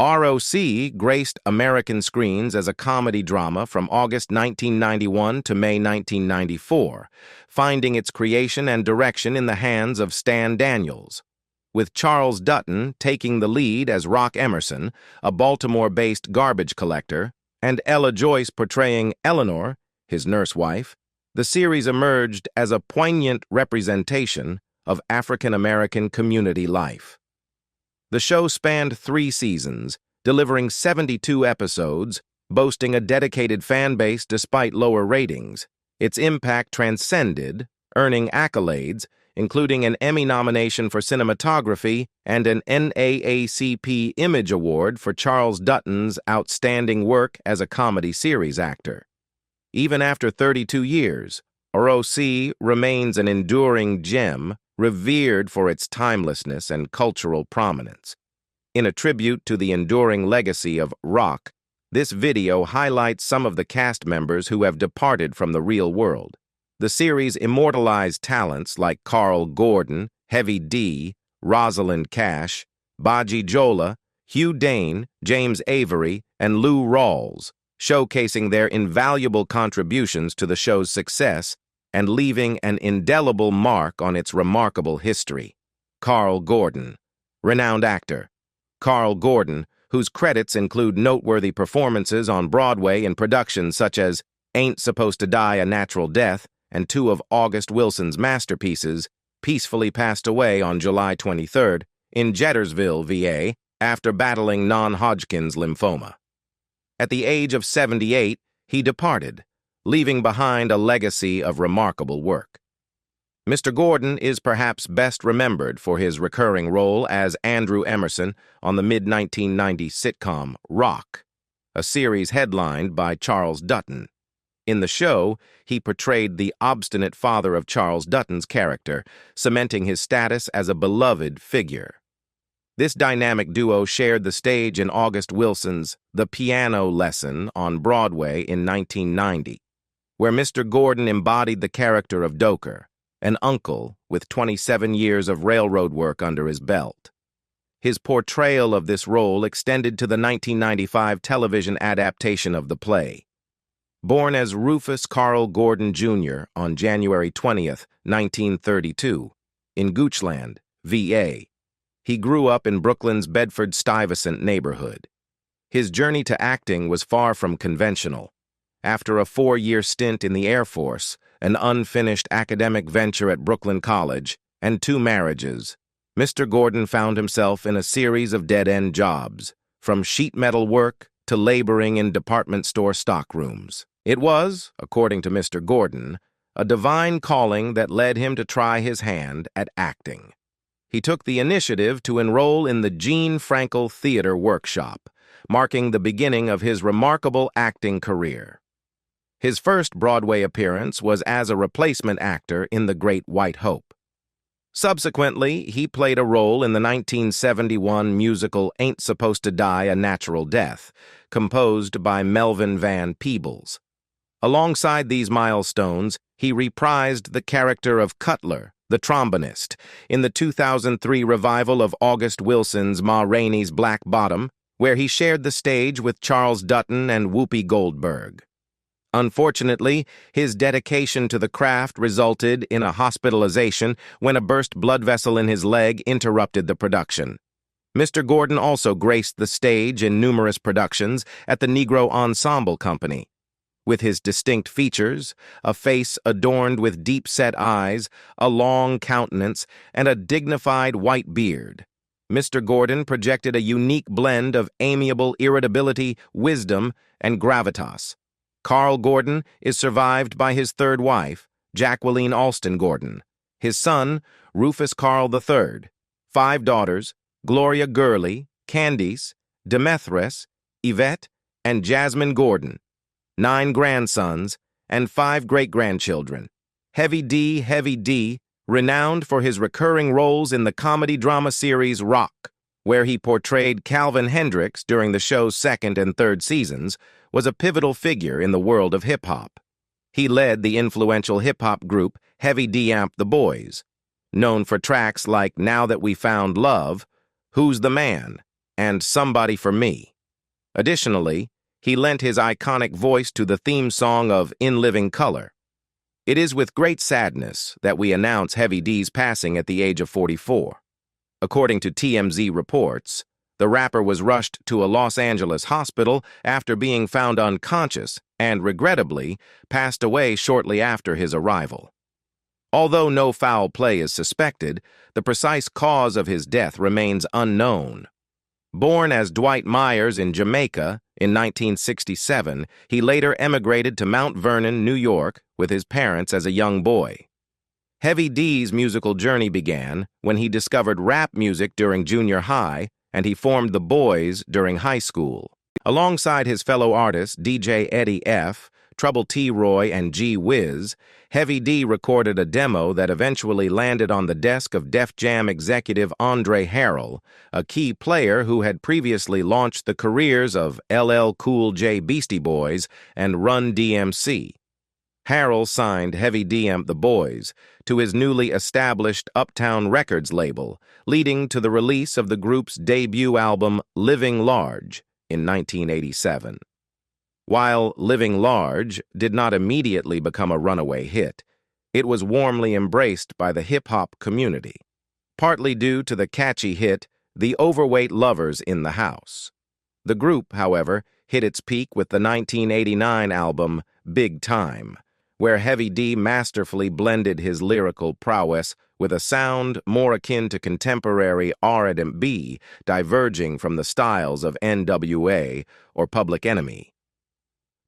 ROC graced American screens as a comedy drama from August 1991 to May 1994, finding its creation and direction in the hands of Stan Daniels, with Charles Dutton taking the lead as Rock Emerson, a Baltimore-based garbage collector, and Ella Joyce portraying Eleanor, his nurse wife. The series emerged as a poignant representation of African-American community life. The show spanned 3 seasons, delivering 72 episodes, boasting a dedicated fan base despite lower ratings. Its impact transcended, earning accolades, including an Emmy nomination for cinematography and an NAACP Image Award for Charles Dutton's outstanding work as a comedy series actor. Even after 32 years, ROC remains an enduring gem, revered for its timelessness and cultural prominence. In a tribute to the enduring legacy of ROC, this video highlights some of the cast members who have departed from the real world. The series immortalized talents like Carl Gordon, Heavy D, Rosalind Cash, Bajja Jola, Hugh Dane, James Avery, and Lou Rawls, showcasing their invaluable contributions to the show's success and leaving an indelible mark on its remarkable history. Carl Gordon, renowned actor. Carl Gordon, whose credits include noteworthy performances on Broadway in productions such as Ain't Supposed to Die a Natural Death and 2 of August Wilson's masterpieces, peacefully passed away on July 23rd in Jettersville, VA, after battling non-Hodgkin's lymphoma. At the age of 78, he departed, leaving behind a legacy of remarkable work. Mr. Gordon is perhaps best remembered for his recurring role as Andrew Emerson on the mid-1990s sitcom ROC, a series headlined by Charles Dutton. In the show, he portrayed the obstinate father of Charles Dutton's character, cementing his status as a beloved figure. This dynamic duo shared the stage in August Wilson's The Piano Lesson on Broadway in 1990, where Mr. Gordon embodied the character of Doker, an uncle with 27 years of railroad work under his belt. His portrayal of this role extended to the 1995 television adaptation of the play. Born as Rufus Carl Gordon, Jr. on January 20th, 1932, in Goochland, VA, he grew up in Brooklyn's Bedford-Stuyvesant neighborhood. His journey to acting was far from conventional. After a 4-year stint in the Air Force, an unfinished academic venture at Brooklyn College, and 2 marriages, Mr. Gordon found himself in a series of dead-end jobs, from sheet metal work to laboring in department store stockrooms. It was, according to Mr. Gordon, a divine calling that led him to try his hand at acting. He took the initiative to enroll in the Gene Frankel Theater Workshop, marking the beginning of his remarkable acting career. His first Broadway appearance was as a replacement actor in The Great White Hope. Subsequently, he played a role in the 1971 musical Ain't Supposed to Die a Natural Death, composed by Melvin Van Peebles. Alongside these milestones, he reprised the character of Cutler, the trombonist, in the 2003 revival of August Wilson's Ma Rainey's Black Bottom, where he shared the stage with Charles Dutton and Whoopi Goldberg. Unfortunately, his dedication to the craft resulted in a hospitalization when a burst blood vessel in his leg interrupted the production. Mr. Gordon also graced the stage in numerous productions at the Negro Ensemble Company. With his distinct features, a face adorned with deep-set eyes, a long countenance, and a dignified white beard, Mr. Gordon projected a unique blend of amiable irritability, wisdom, and gravitas. Carl Gordon is survived by his 3rd wife, Jacqueline Alston Gordon, his son, Rufus Carl III, 5 daughters, Gloria Gurley, Candice, Demethress, Yvette, and Jasmine Gordon, 9 grandsons, and 5 great-grandchildren. Heavy D, renowned for his recurring roles in the comedy-drama series ROC, where he portrayed Calvin Hendricks during the show's 2nd and 3rd seasons, was a pivotal figure in the world of hip-hop. He led the influential hip-hop group Heavy D Amp the Boys, known for tracks like Now That We Found Love, Who's the Man, and Somebody for Me. Additionally, he lent his iconic voice to the theme song of In Living Color. It is with great sadness that we announce Heavy D's passing at the age of 44. According to TMZ reports, the rapper was rushed to a Los Angeles hospital after being found unconscious and, regrettably, passed away shortly after his arrival. Although no foul play is suspected, the precise cause of his death remains unknown. Born as Dwight Myers in Jamaica in 1967, he later emigrated to Mount Vernon, New York, with his parents as a young boy. Heavy D's musical journey began when he discovered rap music during junior high, and he formed the Boys during high school. Alongside his fellow artists DJ Eddie F., Trouble T. Roy, and G. Wiz, Heavy D recorded a demo that eventually landed on the desk of Def Jam executive Andre Harrell, a key player who had previously launched the careers of LL Cool J Beastie Boys and Run DMC. Harrell signed Heavy D and the Boys to his newly established Uptown Records label, leading to the release of the group's debut album Living Large in 1987. While Living Large did not immediately become a runaway hit, it was warmly embraced by the hip-hop community, partly due to the catchy hit The Overweight Lovers in the House. The group, however, hit its peak with the 1989 album Big Time, where Heavy D masterfully blended his lyrical prowess with a sound more akin to contemporary R&B, diverging from the styles of NWA or Public Enemy.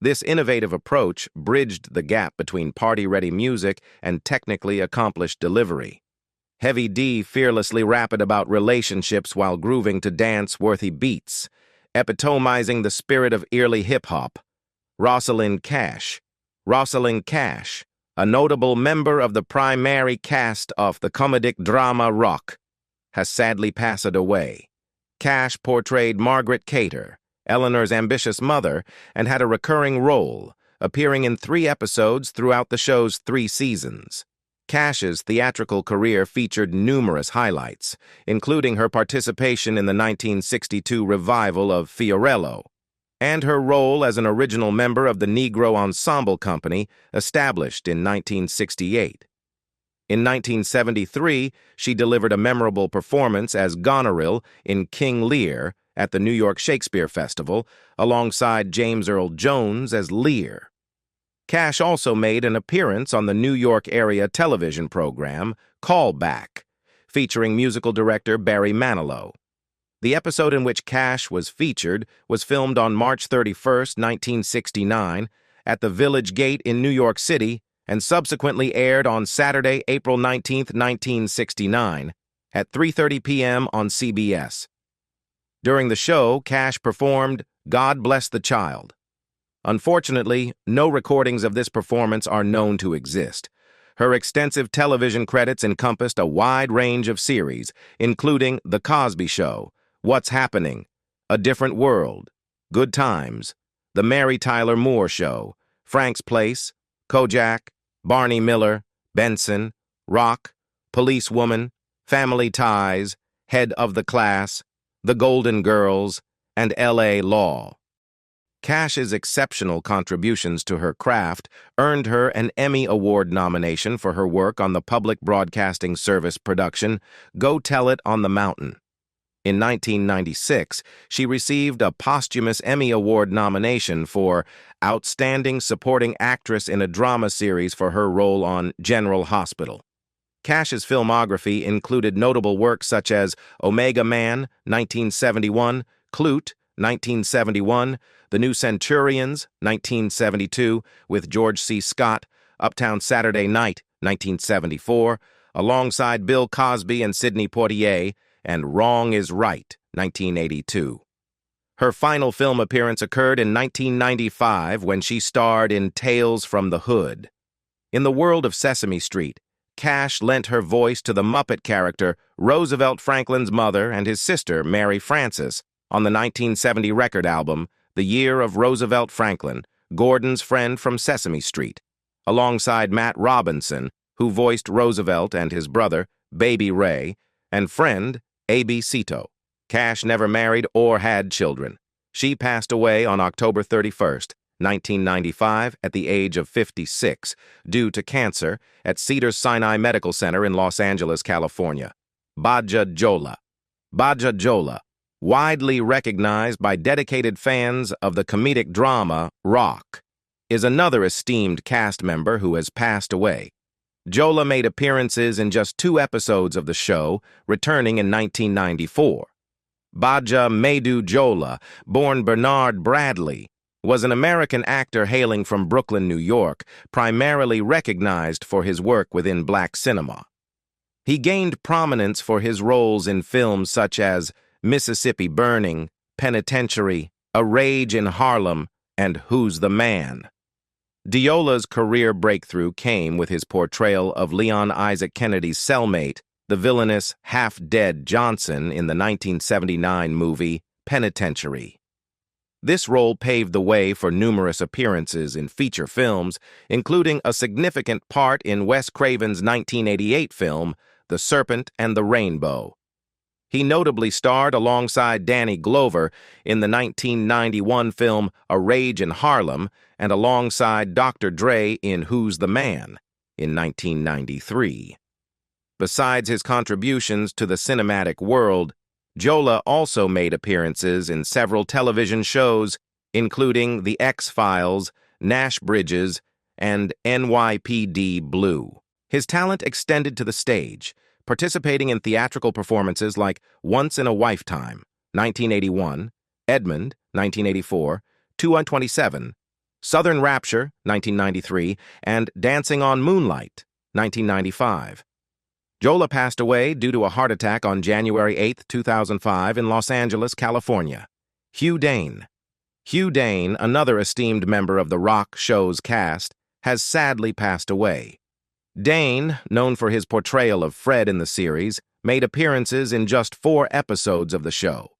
This innovative approach bridged the gap between party-ready music and technically accomplished delivery. Heavy D fearlessly rapped about relationships while grooving to dance-worthy beats, epitomizing the spirit of early hip-hop. Rosalind Cash, a notable member of the primary cast of the comedic drama ROC, has sadly passed away. Cash portrayed Margaret Cater, Eleanor's ambitious mother, and had a recurring role, appearing in 3 episodes throughout the show's 3 seasons. Cash's theatrical career featured numerous highlights, including her participation in the 1962 revival of Fiorello, and her role as an original member of the Negro Ensemble Company, established in 1968. In 1973, she delivered a memorable performance as Goneril in King Lear at the New York Shakespeare Festival, alongside James Earl Jones as Lear. Cash also made an appearance on the New York area television program Callback, featuring musical director Barry Manilow. The episode in which Cash was featured was filmed on March 31, 1969, at the Village Gate in New York City, and subsequently aired on Saturday, April 19, 1969, at 3:30 p.m. on CBS. During the show, Cash performed God Bless the Child. Unfortunately, no recordings of this performance are known to exist. Her extensive television credits encompassed a wide range of series, including The Cosby Show, What's Happening, A Different World, Good Times, The Mary Tyler Moore Show, Frank's Place, Kojak, Barney Miller, Benson, ROC, Policewoman, Family Ties, Head of the Class, The Golden Girls, and L.A. Law. Cash's exceptional contributions to her craft earned her an Emmy Award nomination for her work on the public broadcasting service production Go Tell It on the Mountain. In 1996, she received a posthumous Emmy Award nomination for Outstanding Supporting Actress in a Drama Series for her role on General Hospital. Cash's filmography included notable works such as Omega Man, 1971, Clute, 1971, The New Centurions, 1972, with George C. Scott, Uptown Saturday Night, 1974, alongside Bill Cosby and Sidney Poitier, and Wrong is Right, 1982. Her final film appearance occurred in 1995 when she starred in Tales from the Hood. In the world of Sesame Street, Cash lent her voice to the Muppet character Roosevelt Franklin's mother and his sister, Mary Frances, on the 1970 record album The Year of Roosevelt Franklin, Gordon's Friend from Sesame Street, alongside Matt Robinson, who voiced Roosevelt and his brother, Baby Ray, and friend, A.B. Cito. Cash never married or had children. She passed away on October 31st, 1995, at the age of 56, due to cancer at Cedars-Sinai Medical Center in Los Angeles, California. Bajja Jola. Bajja Jola, widely recognized by dedicated fans of the comedic drama ROC, is another esteemed cast member who has passed away. Jola made appearances in just 2 episodes of the show, returning in 1994. Bajja Maidu Jola, born Bernard Bradley, was an American actor hailing from Brooklyn, New York, primarily recognized for his work within black cinema. He gained prominence for his roles in films such as Mississippi Burning, Penitentiary, A Rage in Harlem, and Who's the Man? Jola's career breakthrough came with his portrayal of Leon Isaac Kennedy's cellmate, the villainous, half-dead Johnson in the 1979 movie Penitentiary. This role paved the way for numerous appearances in feature films, including a significant part in Wes Craven's 1988 film, The Serpent and the Rainbow. He notably starred alongside Danny Glover in the 1991 film A Rage in Harlem and alongside Dr. Dre in Who's the Man in 1993. Besides his contributions to the cinematic world, Jola also made appearances in several television shows, including The X-Files, Nash Bridges, and NYPD Blue. His talent extended to the stage, participating in theatrical performances like Once in a Lifetime, 1981, Edmund, 1984, 2 on 27, Southern Rapture, 1993, and Dancing on Moonlight, 1995. Jola passed away due to a heart attack on January 8, 2005 in Los Angeles, California. Hugh Dane. Hugh Dane, another esteemed member of the ROC show's cast, has sadly passed away. Dane, known for his portrayal of Fred in the series, made appearances in just 4 episodes of the show.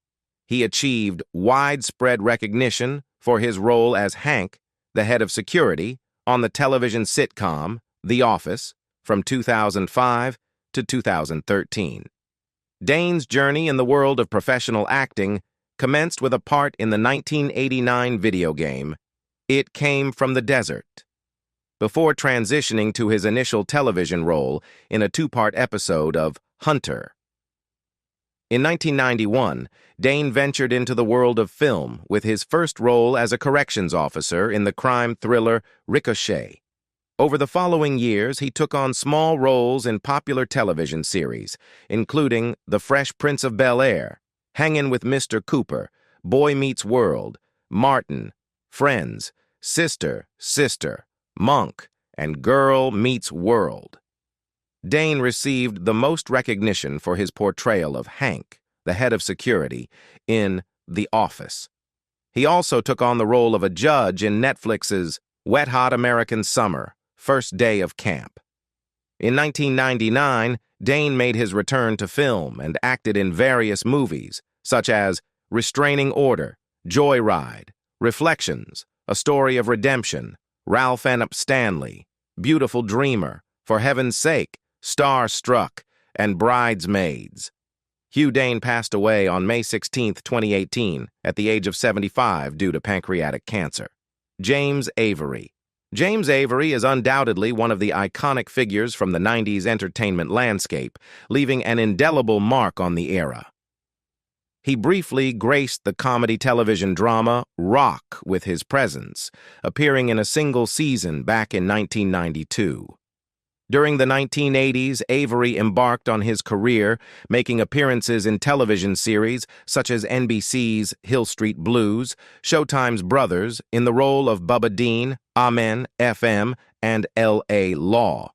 He achieved widespread recognition for his role as Hank, the head of security, on the television sitcom The Office from 2005 to 2013. Dane's journey in the world of professional acting commenced with a part in the 1989 video game It Came from the Desert, before transitioning to his initial television role in a 2-part episode of Hunter. In 1991, Dane ventured into the world of film with his first role as a corrections officer in the crime thriller Ricochet. Over the following years, he took on small roles in popular television series, including The Fresh Prince of Bel-Air, Hangin' with Mr. Cooper, Boy Meets World, Martin, Friends, Sister, Monk, and Girl Meets World. Dane received the most recognition for his portrayal of Hank, the head of security, in The Office. He also took on the role of a judge in Netflix's Wet Hot American Summer, First Day of Camp. In 1999, Dane made his return to film and acted in various movies, such as Restraining Order, Joyride, Reflections, A Story of Redemption, Ralph Ennop Stanley, Beautiful Dreamer, For Heaven's Sake, Starstruck, and Bridesmaids. Hugh Dane passed away on May 16, 2018, at the age of 75 due to pancreatic cancer. James Avery. James Avery is undoubtedly one of the iconic figures from the 90s entertainment landscape, leaving an indelible mark on the era. He briefly graced the comedy television drama ROC with his presence, appearing in a single season back in 1992. During the 1980s, Avery embarked on his career, making appearances in television series such as NBC's Hill Street Blues, Showtime's Brothers, in the role of Bubba Dean, Amen, FM, and L.A. Law.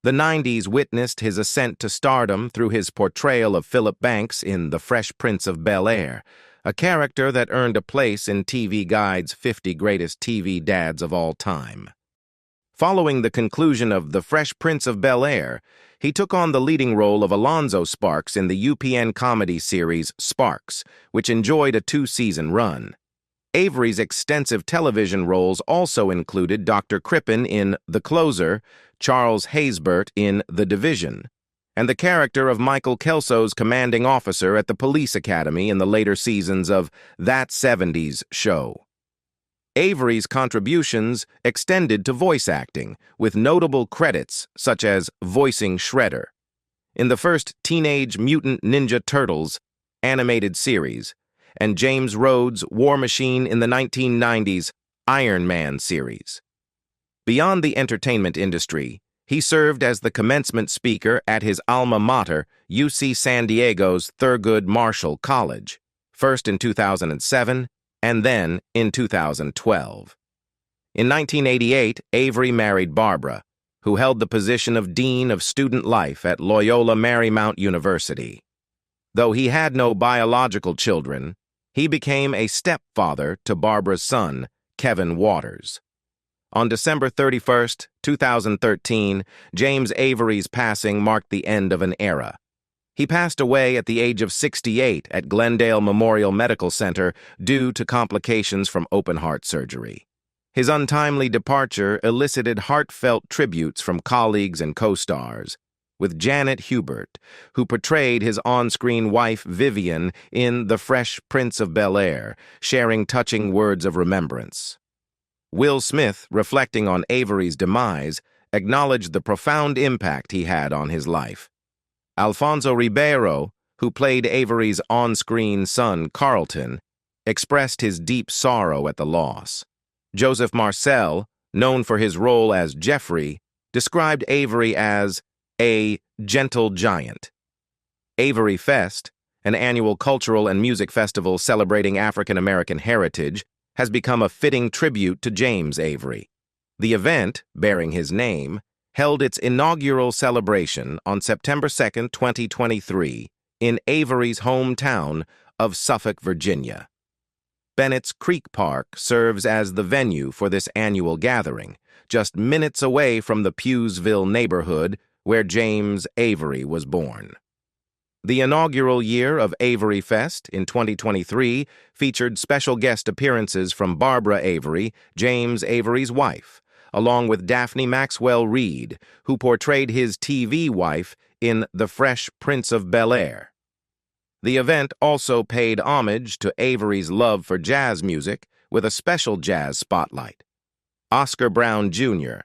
The 90s witnessed his ascent to stardom through his portrayal of Philip Banks in The Fresh Prince of Bel-Air, a character that earned a place in TV Guide's 50 Greatest TV Dads of All Time. Following the conclusion of The Fresh Prince of Bel-Air, he took on the leading role of Alonzo Sparks in the UPN comedy series Sparks, which enjoyed a 2-season run. Avery's extensive television roles also included Dr. Crippen in The Closer, Charles Haysbert in The Division, and the character of Michael Kelso's commanding officer at the police academy in the later seasons of That 70s Show. Avery's contributions extended to voice acting, with notable credits such as voicing Shredder in the first Teenage Mutant Ninja Turtles animated series, and James Rhodes' War Machine in the 1990s Iron Man series. Beyond the entertainment industry, he served as the commencement speaker at his alma mater, UC San Diego's Thurgood Marshall College, first in 2007 and then in 2012. In 1988, Avery married Barbara, who held the position of Dean of Student Life at Loyola Marymount University. Though he had no biological children, he became a stepfather to Barbara's son, Kevin Waters. On December 31, 2013, James Avery's passing marked the end of an era. He passed away at the age of 68 at Glendale Memorial Medical Center due to complications from open-heart surgery. His untimely departure elicited heartfelt tributes from colleagues and co-stars, with Janet Hubert, who portrayed his on-screen wife Vivian in The Fresh Prince of Bel-Air, sharing touching words of remembrance. Will Smith, reflecting on Avery's demise, acknowledged the profound impact he had on his life. Alfonso Ribeiro, who played Avery's on-screen son Carlton, expressed his deep sorrow at the loss. Joseph Marcel, known for his role as Jeffrey, described Avery as a gentle giant. Avery Fest, an annual cultural and music festival celebrating African American heritage, has become a fitting tribute to James Avery. The event, bearing his name, held its inaugural celebration on September 2, 2023, in Avery's hometown of Suffolk, Virginia. Bennett's Creek Park serves as the venue for this annual gathering, just minutes away from the Pewsville neighborhood where James Avery was born. The inaugural year of Avery Fest in 2023 featured special guest appearances from Barbara Avery, James Avery's wife, along with Daphne Maxwell Reid, who portrayed his TV wife in The Fresh Prince of Bel-Air. The event also paid homage to Avery's love for jazz music with a special jazz spotlight. Oscar Brown Jr.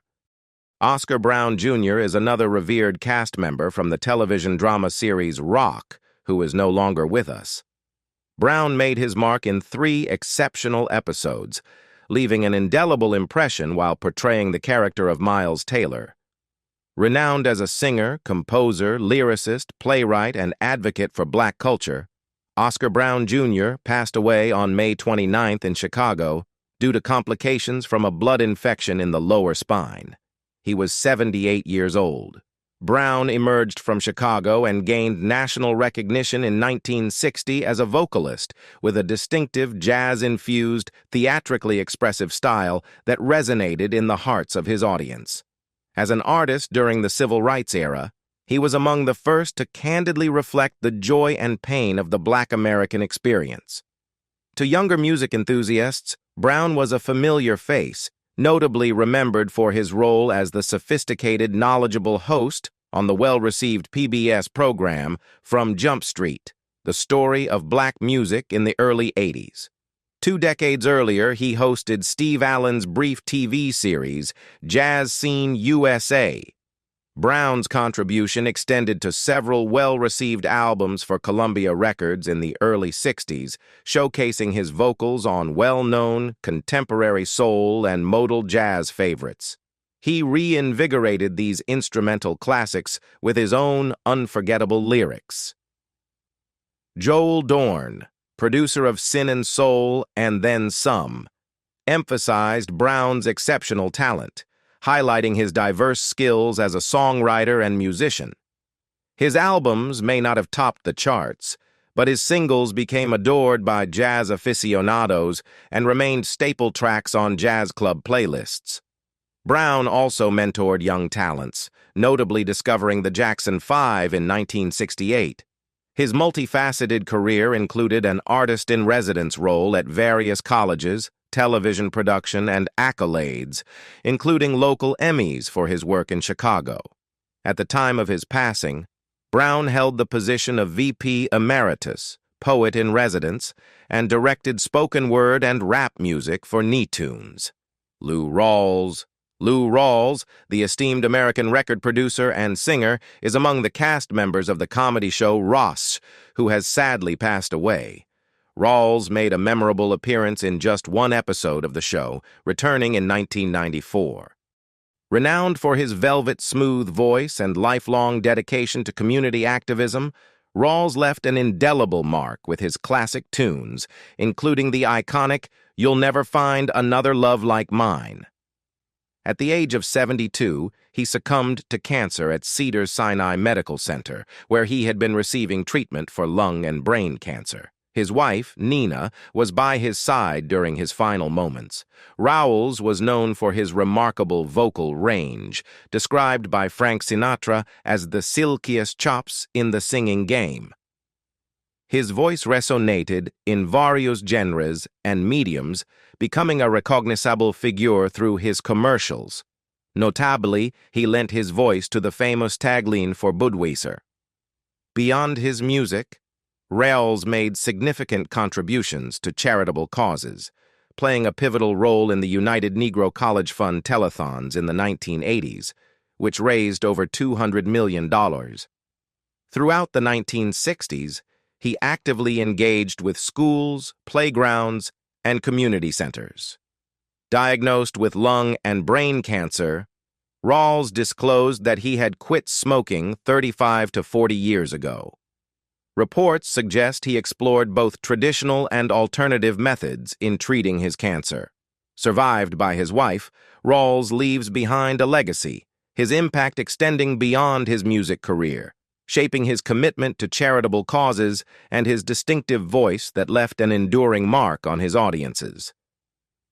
Oscar Brown Jr. is another revered cast member from the television drama series ROC, who is no longer with us. Brown made his mark in 3 exceptional episodes, leaving an indelible impression while portraying the character of Miles Taylor. Renowned as a singer, composer, lyricist, playwright, and advocate for black culture, Oscar Brown Jr. passed away on May 29th in Chicago due to complications from a blood infection in the lower spine. He was 78 years old. Brown emerged from Chicago and gained national recognition in 1960 as a vocalist with a distinctive jazz-infused, theatrically expressive style that resonated in the hearts of his audience. As an artist during the Civil Rights era, he was among the first to candidly reflect the joy and pain of the Black American experience. To younger music enthusiasts, Brown was a familiar face, notably remembered for his role as the sophisticated, knowledgeable host on the well-received PBS program From Jump Street, the story of black music in the early 80s. 2 decades earlier, he hosted Steve Allen's brief TV series, Jazz Scene USA. Brown's contribution extended to several well-received albums for Columbia Records in the early 60s, showcasing his vocals on well-known contemporary soul and modal jazz favorites. He reinvigorated these instrumental classics with his own unforgettable lyrics. Joel Dorn, producer of Sin and Soul and Then Some, emphasized Brown's exceptional talent, highlighting his diverse skills as a songwriter and musician. His albums may not have topped the charts, but his singles became adored by jazz aficionados and remained staple tracks on jazz club playlists. Brown also mentored young talents, notably discovering the Jackson 5 in 1968. His multifaceted career included an artist-in-residence role at various colleges, television production, and accolades, including local Emmys for his work in Chicago. At the time of his passing, Brown held the position of VP Emeritus, poet in residence, and directed spoken word and rap music for Nicktoons. Lou Rawls, the esteemed American record producer and singer, is among the cast members of the comedy show ROC, who has sadly passed away. Rawls made a memorable appearance in just one episode of the show, returning in 1994. Renowned for his velvet-smooth voice and lifelong dedication to community activism, Rawls left an indelible mark with his classic tunes, including the iconic "You'll Never Find Another Love Like Mine." At the age of 72, he succumbed to cancer at Cedars-Sinai Medical Center, where he had been receiving treatment for lung and brain cancer. His wife, Nina, was by his side during his final moments. Rawls was known for his remarkable vocal range, described by Frank Sinatra as the silkiest chops in the singing game. His voice resonated in various genres and mediums, becoming a recognizable figure through his commercials. Notably, he lent his voice to the famous tagline for Budweiser. Beyond his music, Rawls made significant contributions to charitable causes, playing a pivotal role in the United Negro College Fund telethons in the 1980s, which raised over $200 million. Throughout the 1960s, he actively engaged with schools, playgrounds, and community centers. Diagnosed with lung and brain cancer, Rawls disclosed that he had quit smoking 35 to 40 years ago. Reports suggest he explored both traditional and alternative methods in treating his cancer. Survived by his wife, Rawls leaves behind a legacy, his impact extending beyond his music career, shaping his commitment to charitable causes and his distinctive voice that left an enduring mark on his audiences.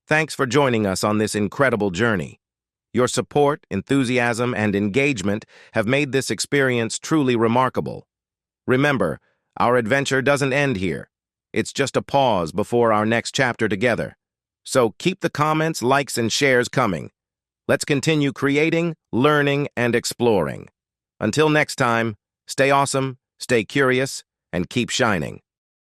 Thanks for joining us on this incredible journey. Your support, enthusiasm, and engagement have made this experience truly remarkable. Remember, our adventure doesn't end here. It's just a pause before our next chapter together. So keep the comments, likes, and shares coming. Let's continue creating, learning, and exploring. Until next time, stay awesome, stay curious, and keep shining.